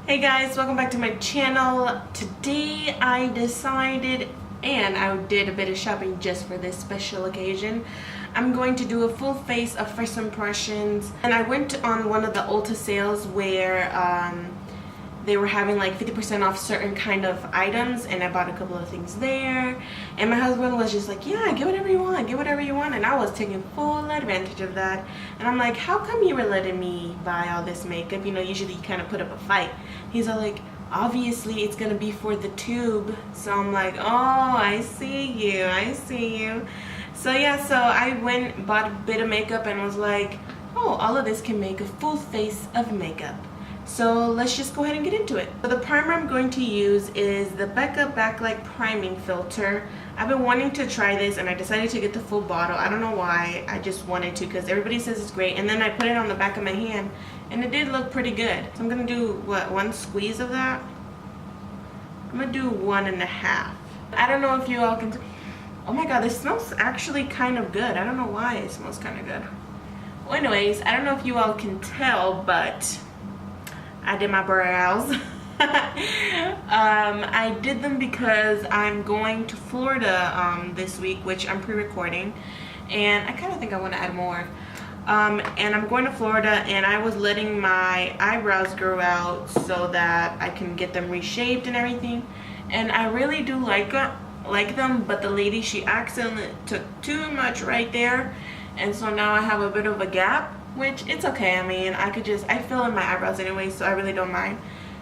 Hey guys, welcome back to my channel. Today I decided, and I did a bit of shopping just for this special occasion. I'm going to do a full face of first impressions, and I went on one of the Ulta sales where they were having like 50% off certain kind of items, and I bought a couple of things there. And my husband was just like, yeah, get whatever you want, get whatever you want. And I was taking full advantage of that. And I'm like, how come you were letting me buy all this makeup? You know, usually you kind of put up a fight. He's all like, obviously it's gonna be for the tube. So I'm like, oh, I see you, I see you. So yeah, so I went, bought a bit of makeup and was like, oh, all of this can make a full face of makeup. So let's just go ahead and get into it. So the primer I'm going to use is the Becca Backlight Priming Filter. I've been wanting to try this and I decided to get the full bottle. I don't know why, I just wanted to because everybody says it's great. And then I put it on the back of my hand and it did look pretty good. So I'm gonna do, what, one squeeze of that? I'm gonna do 1.5. I don't know if you all can, oh my god, this smells actually kind of good. I don't know why it smells kind of good. Well anyways, I don't know if you all can tell, but I did my brows. I did them because I'm going to Florida this week, which I'm pre-recording, and I kind of think I want to add more. And I'm going to Florida, and I was letting my eyebrows grow out so that I can get them reshaped and everything. And I really do like them, but the lady, she accidentally took too much right there, and so now I have a bit of a gap. Which, it's okay, I mean, I fill in my eyebrows anyway, so I really don't mind.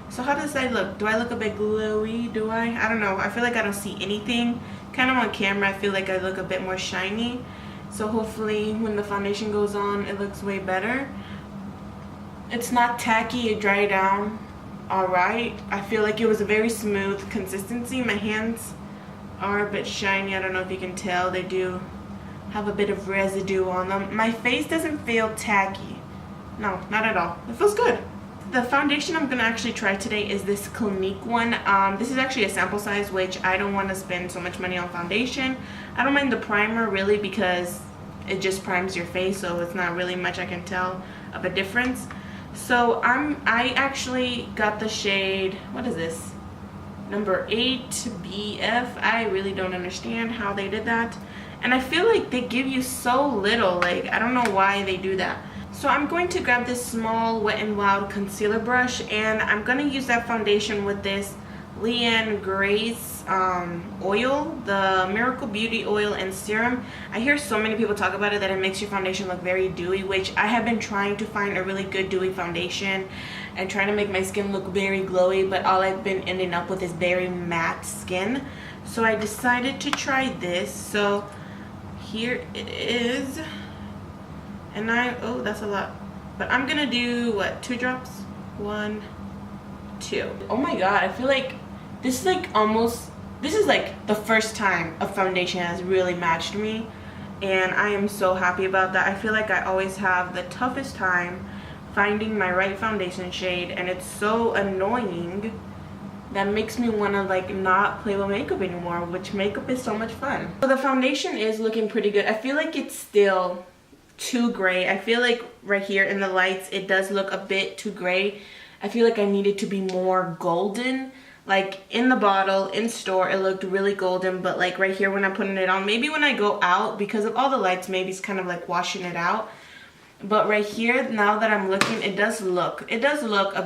So how does I look? Do I look a bit glowy? Do I? I don't know. I feel like I don't see anything. Kind of on camera, I feel like I look a bit more shiny. So hopefully when the foundation goes on, it looks way better. It's not tacky, it dried down alright. I feel like it was a very smooth consistency. My hands are a bit shiny. I don't know if you can tell. They do have a bit of residue on them. My face doesn't feel tacky. No, not at all. It feels good. The foundation I'm gonna actually try today is this Clinique one. This is actually a sample size, which I don't want to spend so much money on foundation. I don't mind the primer really because it just primes your face, so it's not really much I can tell of a difference. So I actually got the shade, what is this? Number 8BF. I really don't understand how they did that. And I feel like they give you so little, like I don't know why they do that. So I'm going to grab this small Wet n Wild concealer brush, and I'm going to use that foundation with this Leanne Grace oil, the Miracle Beauty Oil and Serum. I hear so many people talk about it that it makes your foundation look very dewy, which I have been trying to find a really good dewy foundation and trying to make my skin look very glowy, but all I've been ending up with is very matte skin. So I decided to try this. So here it is, and oh, that's a lot, but I'm gonna do what, 2 drops, 1, 2. Oh my god, I feel like this is like this is like the first time a foundation has really matched me, and I am so happy about that. I feel like I always have the toughest time finding my right foundation shade, and it's so annoying. That makes me want to like not play with makeup anymore, which makeup is so much fun. So the foundation is looking pretty good. I feel like it's still too gray. I feel like right here in the lights it does look a bit too gray. I feel like I need it to be more golden. Like in the bottle, in store, it looked really golden, but like right here when I'm putting it on, maybe when I go out, because of all the lights, maybe it's kind of like washing it out. But right here, now that I'm looking, it does look a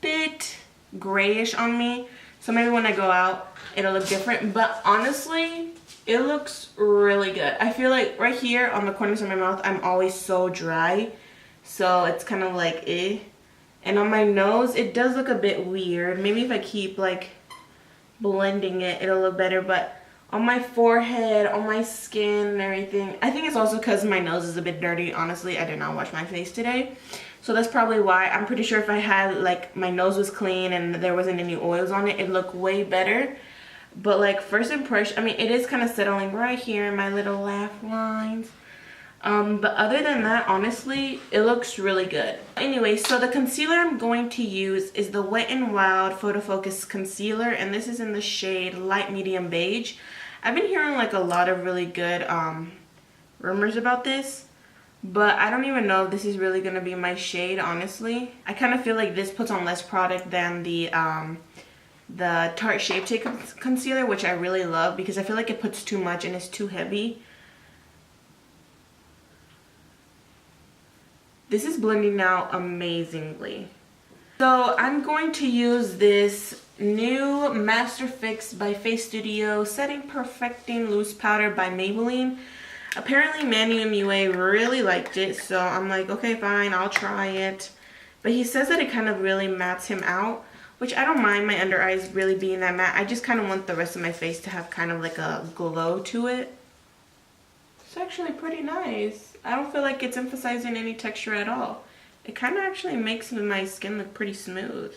bit grayish on me, so maybe when I go out it'll look different, but honestly it looks really good. I feel like right here on the corners of my mouth I'm always so dry, so it's kind of like and on my nose it does look a bit weird. Maybe if I keep like blending it, it'll look better, but on my forehead, on my skin and everything, I think it's also because my nose is a bit dirty. Honestly, I did not wash my face today, so that's probably why. I'm pretty sure if I had like my nose was clean and there wasn't any oils on it, it'd look way better. But like first impression, I mean, it is kind of settling right here in my little laugh lines, but other than that, honestly, it looks really good. Anyway, so the concealer I'm going to use is the Wet n Wild Photo Focus Concealer, and this is in the shade Light Medium Beige. I've been hearing like a lot of really good rumors about this. but I don't even know if this is really gonna be my shade, honestly. I kind of feel like this puts on less product than the Tarte Shape Tape concealer, which I really love because I feel like it puts too much and it's too heavy. This is blending out amazingly. So I'm going to use this new Master Fix by Face Studio Setting Perfecting Loose Powder by Maybelline. Apparently Manu MUA really liked it, so I'm like, okay, fine, I'll try it. But he says that it kind of really mattes him out, which I don't mind my under eyes really being that matte. I just kind of want the rest of my face to have kind of like a glow to it. It's actually pretty nice. I don't feel like it's emphasizing any texture at all. It kind of actually makes my skin look pretty smooth.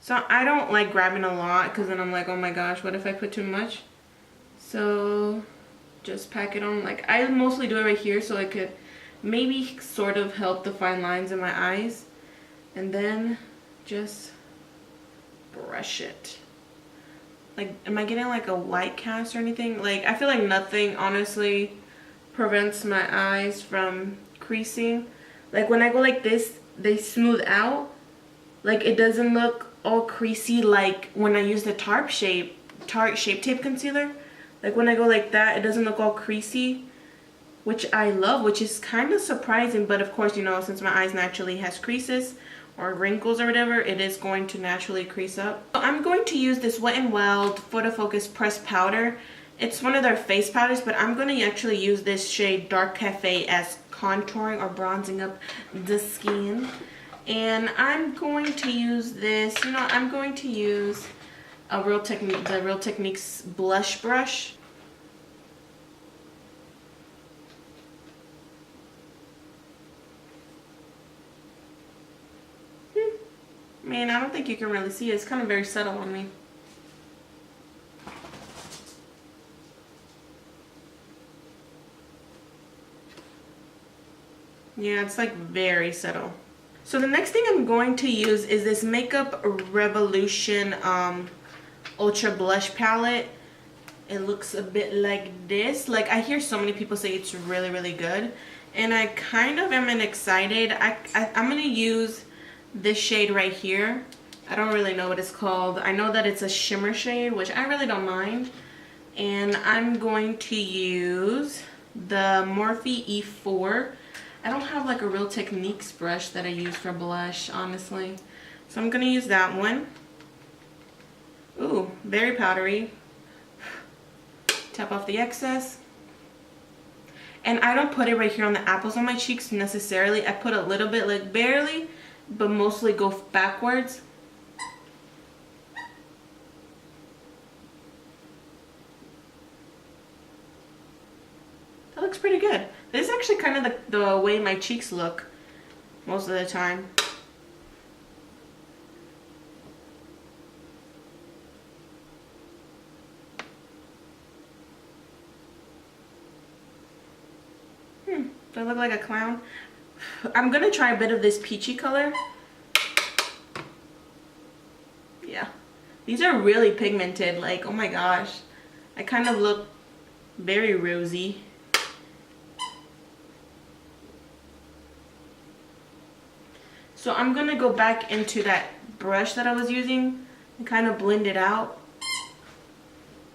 So I don't like grabbing a lot because then I'm like, oh my gosh, what if I put too much? So just pack it on. Like, I mostly do it right here so it could maybe sort of help the fine lines in my eyes. And then just brush it. Like, am I getting like a white cast or anything? Like, I feel like nothing honestly prevents my eyes from creasing. Like, when I go like this, they smooth out. Like, it doesn't look all creasy like when I use the Tarte Shape Tape concealer. Like, when I go like that, it doesn't look all creasy, which I love, which is kind of surprising. But of course, you know, since my eyes naturally has creases or wrinkles or whatever, it is going to naturally crease up. So I'm going to use this Wet n Wild Photo Focus Pressed Powder. It's one of their face powders, but I'm going to actually use this shade Dark Cafe as contouring or bronzing up the skin. And I'm going to use this, you know, I'm going to use the Real Techniques blush brush. Man, I don't think you can really see it. It's kind of very subtle on me. Yeah, it's like very subtle. So the next thing I'm going to use is this Makeup Revolution Ultra Blush Palette. It looks a bit like this. Like, I hear so many people say it's really, really good. And I kind of am excited. I'm going to use this shade right here. I don't really know what it's called. I know that it's a shimmer shade, which I really don't mind. And I'm going to use the Morphe E4. I don't have like a Real Techniques brush that I use for blush, honestly. So I'm going to use that one. Ooh, very powdery. Tap off the excess. And I don't put it right here on the apples on my cheeks necessarily. I put a little bit, like barely, but mostly go backwards. That looks pretty good. This is actually kind of the way my cheeks look most of the time. Do I look like a clown? I'm gonna try a bit of this peachy color. Yeah. These are really pigmented, like, oh my gosh. I kind of look very rosy. So I'm gonna go back into that brush that I was using and kind of blend it out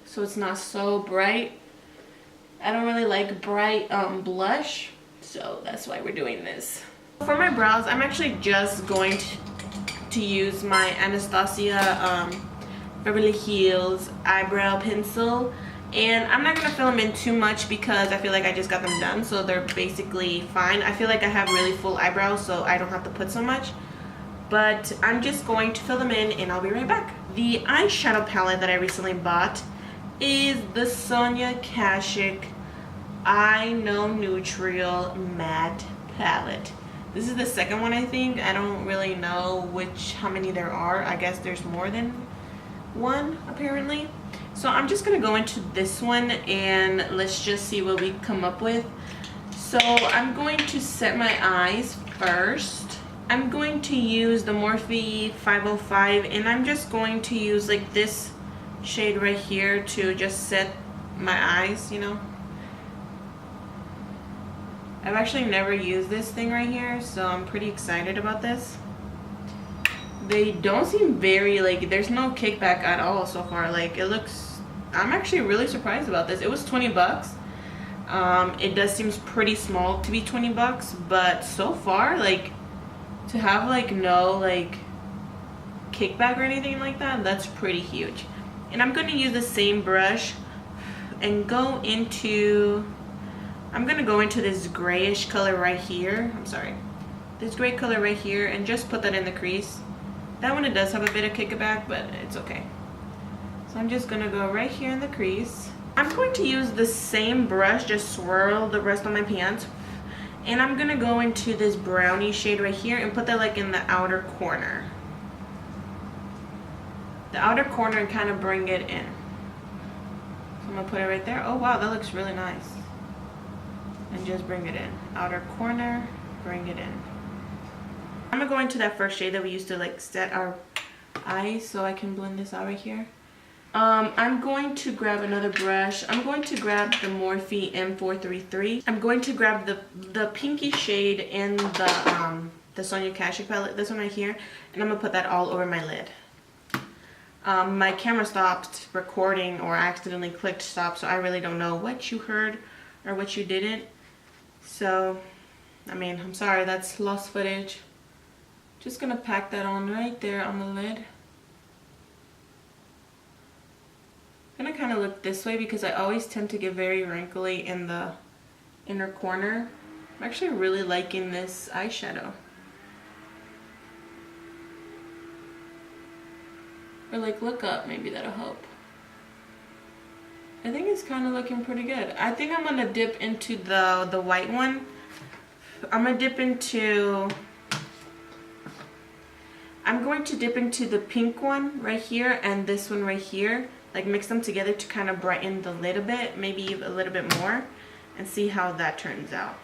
so it's not so bright. I don't really like bright blush, so that's why we're doing this. For my brows, I'm actually just going to use my Anastasia Beverly Hills eyebrow pencil. And I'm not going to fill them in too much because I feel like I just got them done, so they're basically fine. I feel like I have really full eyebrows, so I don't have to put so much. But I'm just going to fill them in and I'll be right back. The eyeshadow palette that I recently bought is the Sonia Kashuk I Know Neutral Matte Palette. This is the second one, I think. I don't really know how many there are. I guess there's more than one, apparently. So I'm just going to go into this one and let's just see what we come up with. So I'm going to set my eyes first. I'm going to use the Morphe 505 and I'm just going to use like this shade right here to just set my eyes, you know. I've actually never used this thing right here, so I'm pretty excited about this. They don't seem very, like, there's no kickback at all so far. Like, it looks, I'm actually really surprised about this. It was 20 bucks. It does seem pretty small to be 20 bucks, but so far, like, to have, like, no, like, kickback or anything like that, that's pretty huge. And I'm going to use the same brush and go into, I'm going to go into this grayish color right here. I'm sorry. This gray color right here, and just put that in the crease. That one, it does have a bit of kickback, but it's okay. So I'm just going to go right here in the crease. I'm going to use the same brush, just swirl the rest of my pants. And I'm going to go into this brownie shade right here and put that like in the outer corner. The outer corner, and kind of bring it in. So I'm going to put it right there. Oh wow, that looks really nice. And just bring it in. Outer corner, bring it in. I'm going to go into that first shade that we used to like set our eyes, so I can blend this out right here. I'm going to grab another brush. I'm going to grab the Morphe M433. I'm going to grab the pinky shade in the Sonia Kashuk palette, this one right here, and I'm going to put that all over my lid. My camera stopped recording, or accidentally clicked stop, so I really don't know what you heard or what you didn't. So, I mean, I'm sorry, that's lost footage. Just gonna pack that on right there on the lid. I'm gonna kind of look this way because I always tend to get very wrinkly in the inner corner. I'm actually really liking this eyeshadow. Or like look up, maybe that'll help. I think it's kind of looking pretty good. I think I'm gonna dip into the white one. I'm going to dip into the pink one right here and this one right here. Like mix them together to kind of brighten the lid a bit, maybe a little bit more, and see how that turns out.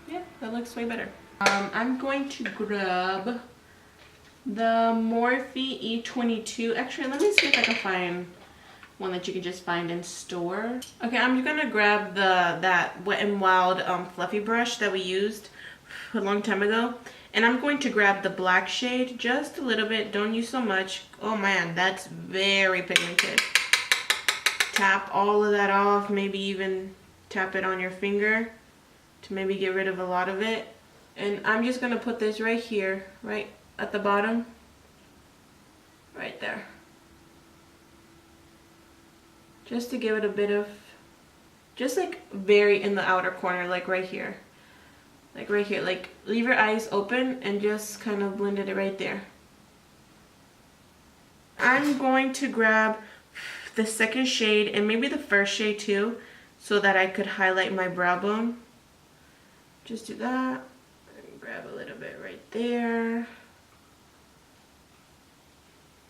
Yeah, that looks way better. I'm going to grab the Morphe E22. Actually, let me see if I can find one that you can just find in store. Okay, I'm gonna grab that Wet n Wild fluffy brush that we used a long time ago, and I'm going to grab the black shade just a little bit. Don't use so much. Oh man, that's very pigmented. Tap all of that off, maybe even tap it on your finger to maybe get rid of a lot of it. And I'm just gonna put this right here, right at the bottom, right there, just to give it a bit of, just like very in the outer corner, like right here, like right here. Like leave your eyes open and just kind of blend it right there. I'm going to grab the second shade and maybe the first shade too, so that I could highlight my brow bone. Just do that and grab a little bit right there.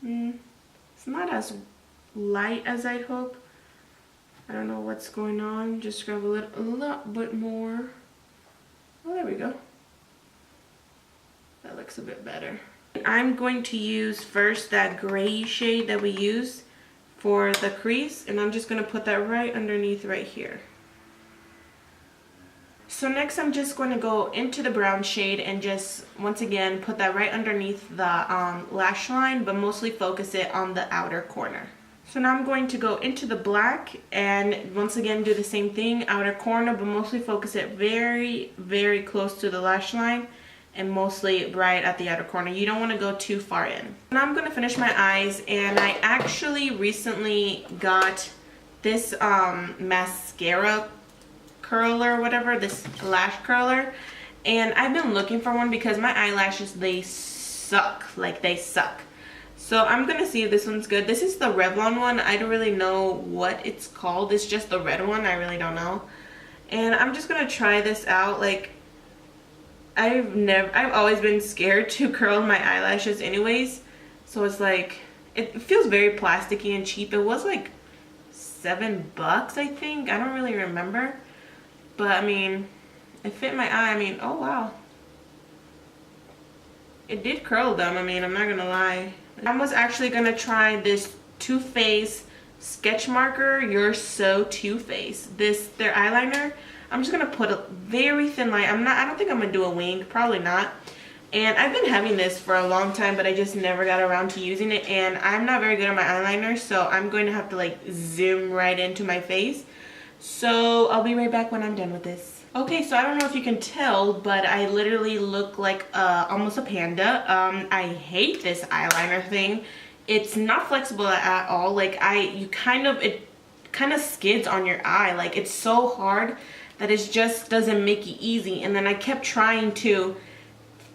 It's not as light as I'd hope. I don't know what's going on. Just grab a lot bit more. Oh, there we go. That looks a bit better. I'm going to use first that gray shade that we used for the crease, and I'm just going to put that right underneath right here. So next I'm just going to go into the brown shade and just once again put that right underneath the lash line, but mostly focus it on the outer corner. So now I'm going to go into the black and once again do the same thing, outer corner, but mostly focus it very, very close to the lash line and mostly right at the outer corner. You don't want to go too far in. Now I'm going to finish my eyes, and I actually recently got this mascara curler or whatever, this lash curler, and I've been looking for one because my eyelashes, they suck, like they suck. So I'm gonna see if this one's good. This is the Revlon one. I don't really know what it's called. It's just the red one. I really don't know. And I'm just gonna try this out. Like I've always been scared to curl my eyelashes anyways. So it's like, it feels very plasticky and cheap. It was like $7, I think. I don't really remember. But I mean, it fit my eye. I mean, oh wow. it did curl them. I mean, I'm not gonna lie. I was actually gonna try this Too Faced sketch marker. You're So Too Faced. Their eyeliner. I'm just gonna put a very thin line. I don't think I'm gonna do a wing, probably not. And I've been having this for a long time, but I just never got around to using it. And I'm not very good at my eyeliner, so I'm going to have to like zoom right into my face. So I'll be right back when I'm done with this. Okay, so I don't know if you can tell, but I literally look like almost a panda. I hate this eyeliner thing. It's not flexible at all. Like it kind of skids on your eye. Like it's so hard that it just doesn't make it easy. And then I kept trying to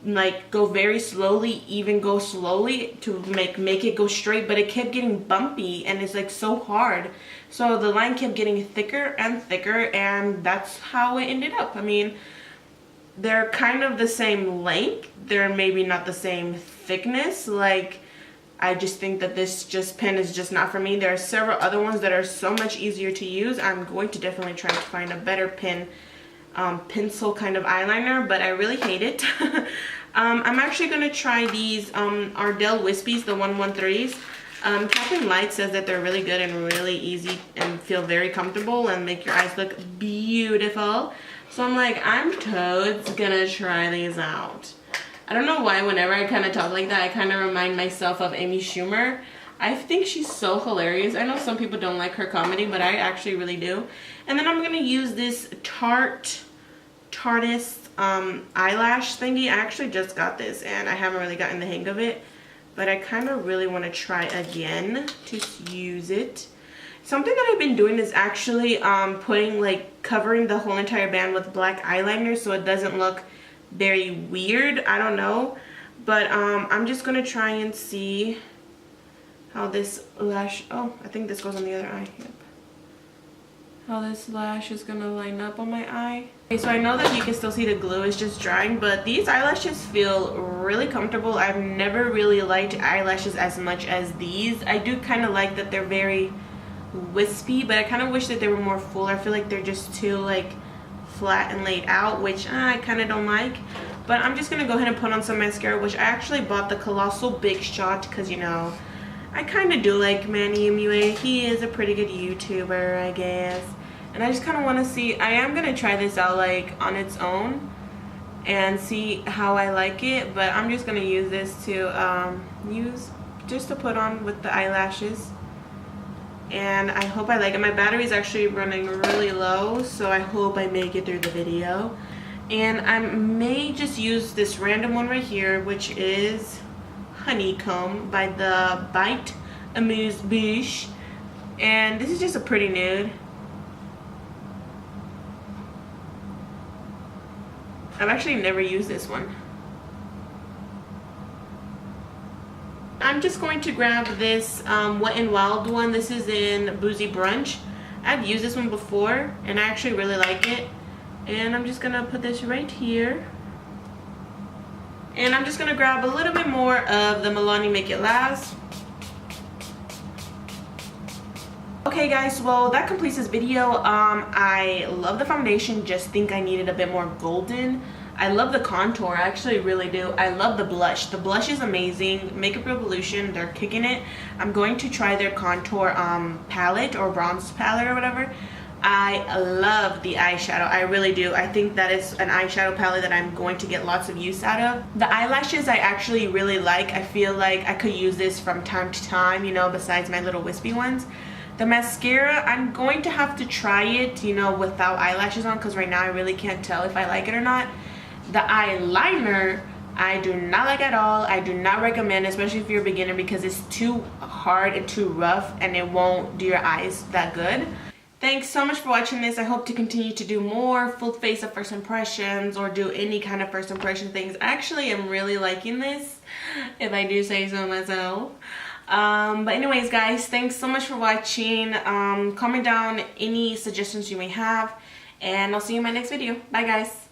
like go very slowly, even go slowly to make it go straight, but it kept getting bumpy and it's like so hard. So the line kept getting thicker and thicker, and that's how it ended up. I mean, they're kind of the same length, they're maybe not the same thickness. Like I just think that this pen is just not for me. There are several other ones that are so much easier to use. I'm going to definitely try to find a better pencil kind of eyeliner, but I really hate it. I'm actually going to try these Ardell Wispies, the 113s. Kathleen Light says that they're really good and really easy and feel very comfortable and make your eyes look beautiful. So I'm like, I'm totes gonna try these out. I don't know why whenever I kind of talk like that, I kind of remind myself of Amy Schumer. I think she's so hilarious. I know some people don't like her comedy, but I actually really do. And then I'm going to use this Tarteist eyelash thingy. I actually just got this and I haven't really gotten the hang of it, but I kind of really want to try again to use it. Something that I've been doing is actually covering the whole entire band with black eyeliner so it doesn't look very weird. I don't know, but I'm just going to try and see how this lash, oh, I think this goes on the other eye. Yep. How this lash is gonna line up on my eye. Okay, so I know that you can still see the glue is just drying, but these eyelashes feel really comfortable. I've never really liked eyelashes as much as these. I do kind of like that they're very wispy, but I kind of wish that they were more full. I feel like they're just too like flat and laid out, which I kind of don't like. But I'm just gonna go ahead and put on some mascara, which I actually bought the Colossal Big Shot because, you know, I kind of do like Manny MUA. He is a pretty good YouTuber, I guess. And I just kind of want to see, I am going to try this out like on its own and see how I like it. But I'm just going to use this to just to put on with the eyelashes. And I hope I like it. My battery is actually running really low, so I hope I make it through the video. And I may just use this random one right here, which is Honeycomb by the Bite Amuse Bouche, and this is just a pretty nude. I've actually never used this one. I'm just going to grab this Wet n Wild one. This is in Boozy Brunch. I've used this one before and I actually really like it, and I'm just gonna put this right here. And I'm just going to grab a little bit more of the Milani Make It Last. Okay guys, well that completes this video. I love the foundation, just think I needed a bit more golden. I love the contour, I actually really do. I love the blush. The blush is amazing. Makeup Revolution, they're kicking it. I'm going to try their contour palette or bronze palette or whatever. I love the eyeshadow, I really do. I think that is an eyeshadow palette that I'm going to get lots of use out of. The eyelashes I actually really like. I feel like I could use this from time to time, you know, besides my little wispy ones. The mascara, I'm going to have to try it, you know, without eyelashes on, because right now I really can't tell if I like it or not. The eyeliner, I do not like at all. I do not recommend, especially if you're a beginner, because it's too hard and too rough and it won't do your eyes that good. Thanks so much for watching this. I hope to continue to do more full face of first impressions or do any kind of first impression things. Actually, I'm really liking this, if I do say so myself. But anyways guys, thanks so much for watching. Comment down any suggestions you may have, and I'll see you in my next video. Bye guys.